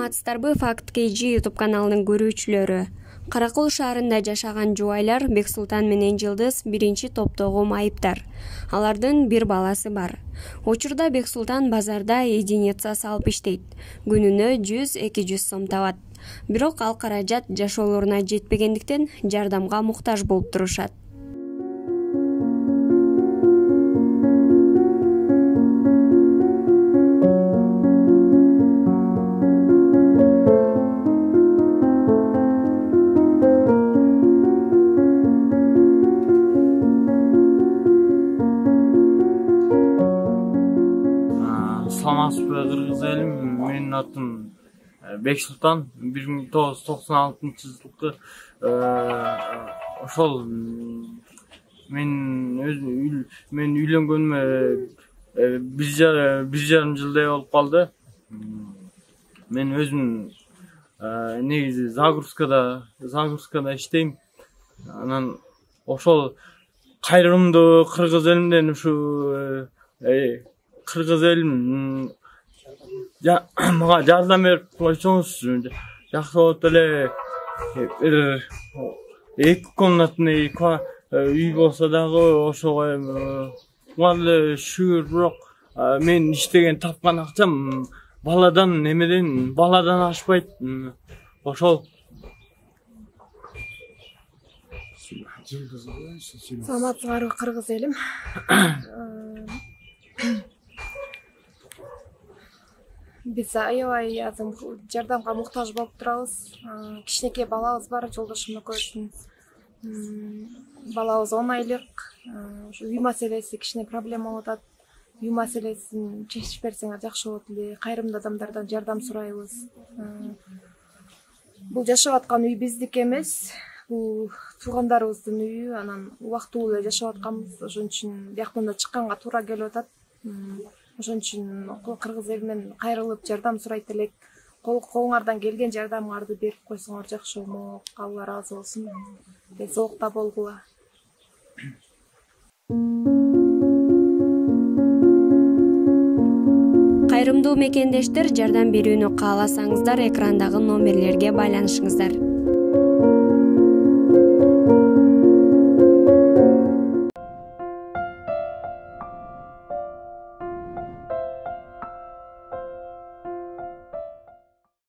Саламатсыздарбы? Факт KG YouTube каналынын көрүүчүлөрү. Каракол шаарында жашаган жубайлар Бексултан менен Жылдыз биринчи топтогу майыптар. Алардын бир баласы бар. Учурда Бексултан базарда единица салып иштейт. Күнүнө 100-200 сом табат. Бирок ал каражат жашоолоруна жетпегендиктен жардамга муктаж болуп турушат. Саламатсызбы кыргыз элим, менин атым Бексултан. 1996 ошол мен үйлөнгөнүмө бир жарым жылдай болуп калды. Мен өзүм негизи Загрузкада иштейм. Анан ошол кайрымдуу кыргыз элимден ушу кыргыз элим мага жардам берип койсоңуз жакшы болот эле. Бир 2 комнатный үй болсо дагы ошого малы шүгүр, бирок мен иштеген тапкан акчам баладан ашпайт. Ошол. Саламатсыздарбы кыргыз элим. Биз аябай азыр жардамга муктаж болуп турабыз. Кичинекей балабыз бар, жолдошум экөөбүздүн. Балабыз 10 айлык. Үй маселеси кичине проблема болуп атат. Үй маселесин чечип берсеңер жакшы болот эле. Кайрымдуу адамдардан жардам сурайбыз. Бул жашап аткан үй биздики эмес. Бул туугандарыбыздын үйү. Анан убактылуу эле жашап атканбыз. Ошон үчүн бияктан да чыкканга туура келип атат. Ошон үчүн кыргыз элимен кайрылып жардам сурайт элек. Колуңардан келген жардамыңарды берип койсоңор жакшы болмок. Алла ыраазы болсун. Согукта болгула. Кайрымдуу мекендештер, жардам берүүнү кааласаңыздар экрандагы номерлерге байланышыңыздар.